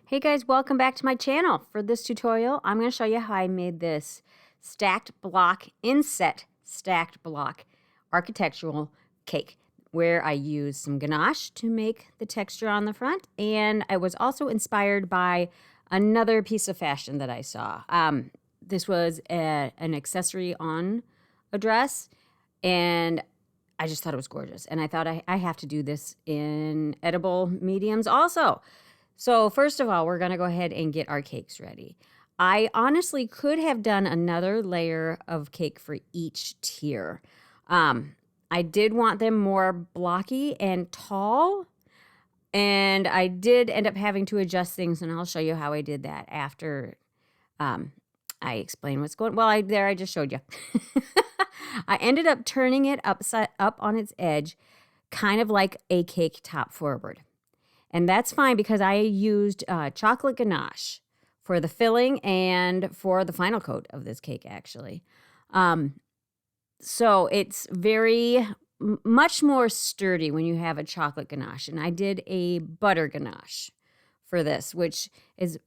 Hey guys, welcome back to my channel. For this tutorial, I'm going to show you how I made this stacked block, inset stacked block architectural cake, where I used some ganache to make the texture on the front, and I was also inspired by another piece of fashion that I saw. This was an accessory on a dress, and I just thought it was gorgeous, and I thought I have to do this in edible mediums also. So first of all, we're going to go ahead and get our cakes ready. I honestly could have done another layer of cake for each tier. I did want them more blocky and tall, and I did end up having to adjust things, and I'll show you how I did that after I explain what's going on. Well, I just showed you. I ended up turning it up on its edge, kind of like a cake top forward. And that's fine because I used chocolate ganache for the filling and for the final coat of this cake, actually. So it's much more sturdy when you have a chocolate ganache. And I did a butter ganache for this, which is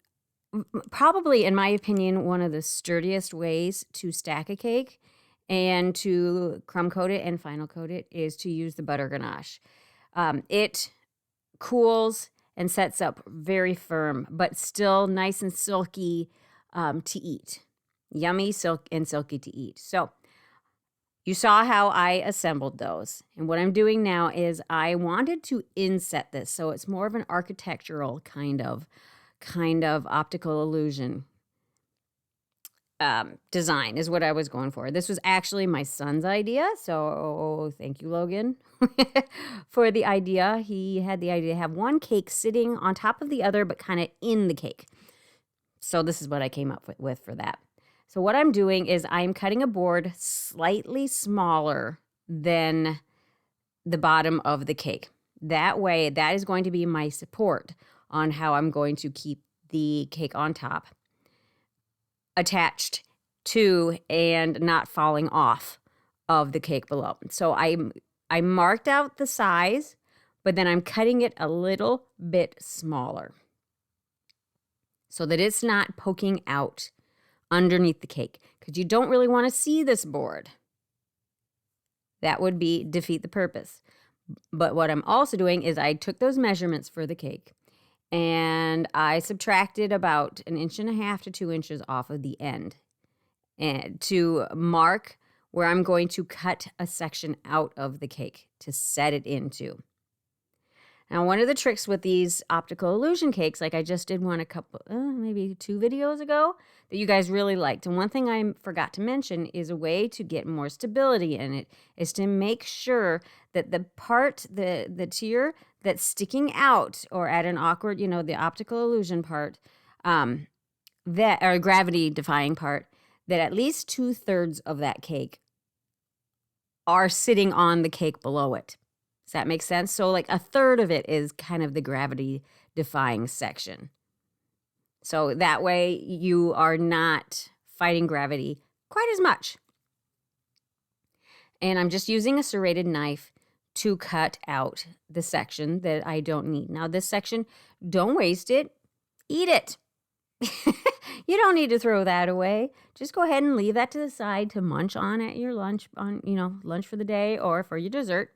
probably, in my opinion, one of the sturdiest ways to stack a cake and to crumb coat it and final coat it is to use the butter ganache. It cools and sets up very firm, but still nice and silky to eat. Yummy, silky to eat. So you saw how I assembled those. And what I'm doing now is I wanted to inset this. So it's more of an architectural kind of optical illusion design is what I was going for. This was actually my son's idea, so thank you, Logan, for the idea. He had the idea to have one cake sitting on top of the other, but kind of in the cake. So this is what I came up with for that. So what I'm doing is I'm cutting a board slightly smaller than the bottom of the cake. That way, that is going to be my support on how I'm going to keep the cake on top, attached to and not falling off of the cake below. So I marked out the size, but then I'm cutting it a little bit smaller so that it's not poking out underneath the cake, because you don't really want to see this board. That would defeat the purpose. But what I'm also doing is I took those measurements for the cake and I subtracted about 1.5 to 2 inches off of the end and to mark where I'm going to cut a section out of the cake to set it into. Now, one of the tricks with these optical illusion cakes, like I just did one maybe 2 videos ago, that you guys really liked. And one thing I forgot to mention is a way to get more stability in it is to make sure that the tier that's sticking out or at an awkward, the optical illusion part, or gravity defying part, that at least 2/3 of that cake are sitting on the cake below it. Does that make sense? So like 1/3 of it is kind of the gravity defying section. So that way you are not fighting gravity quite as much. And I'm just using a serrated knife to cut out the section that I don't need. Now this section, don't waste it, eat it. You don't need to throw that away. Just go ahead and leave that to the side to munch on at your lunch, lunch for the day or for your dessert.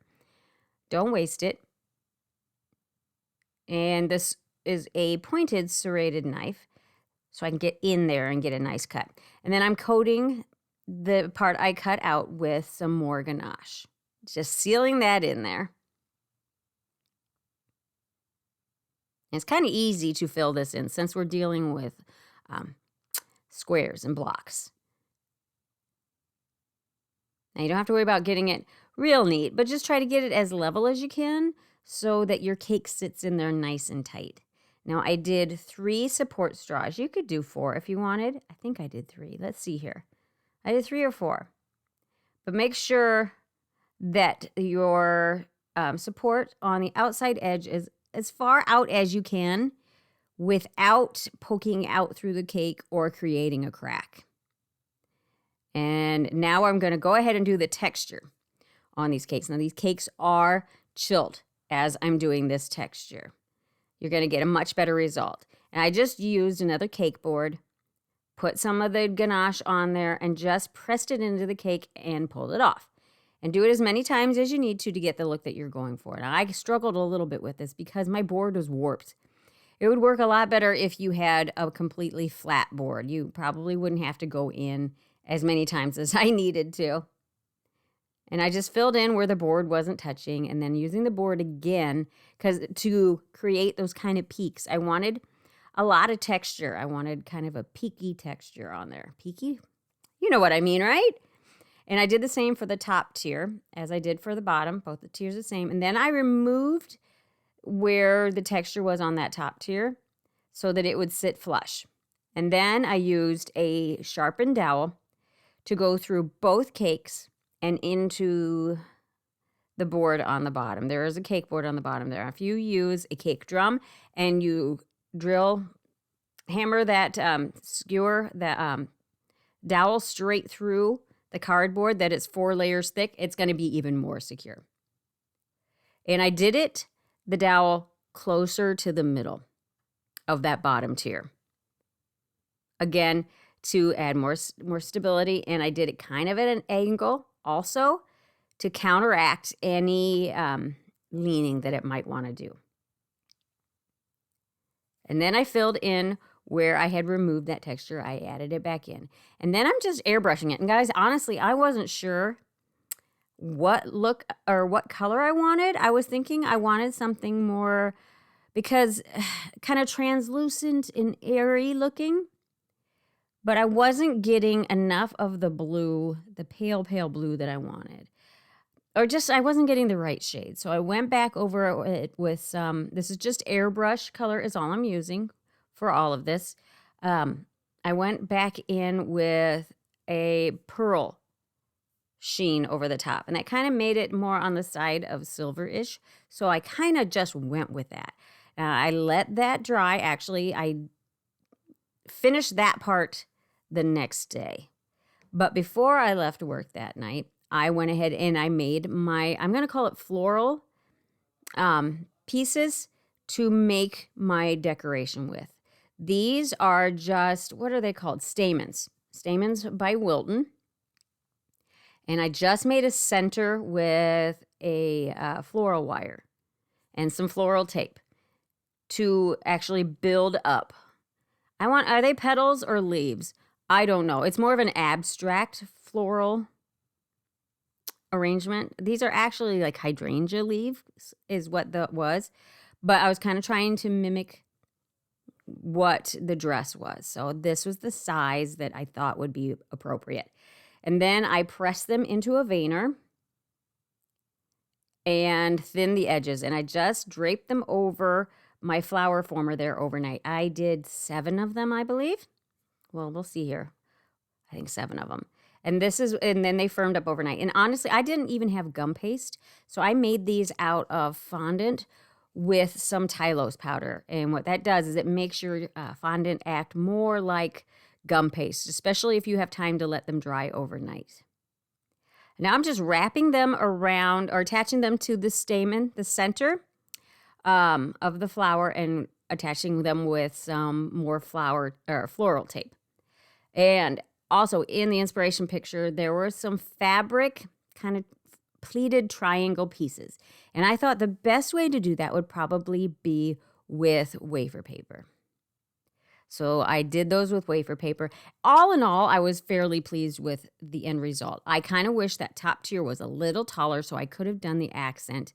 Don't waste it. And this is a pointed serrated knife, so I can get in there and get a nice cut. And then I'm coating the part I cut out with some more ganache. Just sealing that in there. And it's kind of easy to fill this in since we're dealing with squares and blocks. Now you don't have to worry about getting it real neat, but just try to get it as level as you can so that your cake sits in there nice and tight. Now I did 3 support straws. You could do 4 if you wanted. I think I did 3. Let's see here. I did 3 or 4. But make sure that your support on the outside edge is as far out as you can without poking out through the cake or creating a crack. And now I'm going to go ahead and do the texture on these cakes. Now these cakes are chilled as I'm doing this texture. You're going to get a much better result. And I just used another cake board, put some of the ganache on there, and just pressed it into the cake and pulled it off. And do it as many times as you need to get the look that you're going for. Now, I struggled a little bit with this because my board was warped. It would work a lot better if you had a completely flat board. You probably wouldn't have to go in as many times as I needed to. And I just filled in where the board wasn't touching, and then using the board again because to create those kind of peaks. I wanted a lot of texture. I wanted kind of a peaky texture on there. Peaky? You know what I mean, right? And I did the same for the top tier as I did for the bottom. Both the tiers the same. And then I removed where the texture was on that top tier so that it would sit flush. And then I used a sharpened dowel to go through both cakes and into the board on the bottom. There is a cake board on the bottom there. If you use a cake drum and you hammer that skewer, that dowel straight through the cardboard that is 4 layers thick, it's going to be even more secure. And I did the dowel closer to the middle of that bottom tier. Again, to add more stability, and I did it kind of at an angle also to counteract any leaning that it might want to do. And then I filled in where I had removed that texture. I added it back in. And then I'm just airbrushing it. And guys, honestly, I wasn't sure what look or what color I wanted. I was thinking I wanted something more, because kind of translucent and airy looking. But I wasn't getting enough of the blue, the pale blue that I wanted. Or just, I wasn't getting the right shade. So I went back over it with some, this is just airbrush color is all I'm using for all of this. I went back in with a pearl sheen over the top. And that kind of made it more on the side of silver-ish. So I kind of just went with that. I let that dry. Actually, I finished that part the next day. But before I left work that night, I went ahead and I made my, I'm going to call it floral pieces to make my decoration with. These are just, what are they called? Stamens. Stamens by Wilton. And I just made a center with a floral wire and some floral tape to actually build up. Are they petals or leaves? I don't know. It's more of an abstract floral arrangement. These are actually like hydrangea leaves is what that was. But I was kind of trying to mimic what the dress was. So this was the size that I thought would be appropriate. And then I pressed them into a veiner and thin the edges. And I just draped them over my flower former there overnight. I did 7 of them, I believe. Well, we'll see here. I think 7 of them. And then they firmed up overnight. And honestly, I didn't even have gum paste. So I made these out of fondant with some Tylose powder. And what that does is it makes your fondant act more like gum paste, especially if you have time to let them dry overnight. Now I'm just wrapping them around or attaching them to the stamen, the center of the flower, and attaching them with some more floral tape. And also in the inspiration picture, there were some fabric kind of pleated triangle pieces. And I thought the best way to do that would probably be with wafer paper. So I did those with wafer paper. All in all, I was fairly pleased with the end result. I kind of wish that top tier was a little taller so I could have done the accent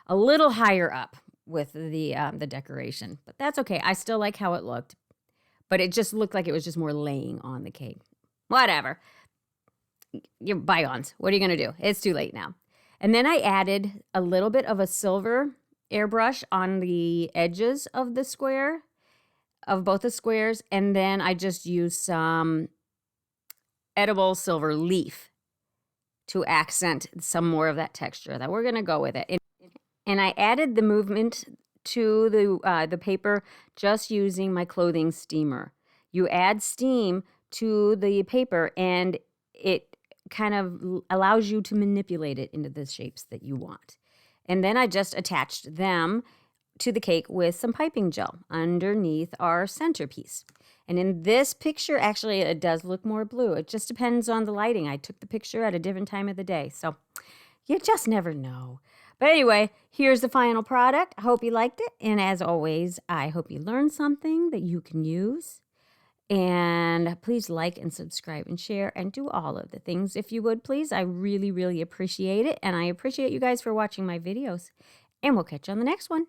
a little higher up with the decoration. But that's okay. I still like how it looked. But it just looked like it was just more laying on the cake. Whatever. You're bygones. What are you going to do? It's too late now. And then I added a little bit of a silver airbrush on the edges of the square, of both the squares. And then I just used some edible silver leaf to accent some more of that texture that we're going to go with it. And I added the movement to the paper just using my clothing steamer. You add steam to the paper and it kind of allows you to manipulate it into the shapes that you want. And then I just attached them to the cake with some piping gel underneath our centerpiece. And in this picture, actually, it does look more blue. It just depends on the lighting. I took the picture at a different time of the day, so you just never know. But anyway, here's the final product. I hope you liked it. And as always, I hope you learned something that you can use. And please like and subscribe and share and do all of the things if you would, please. I really, really appreciate it. And I appreciate you guys for watching my videos. And we'll catch you on the next one.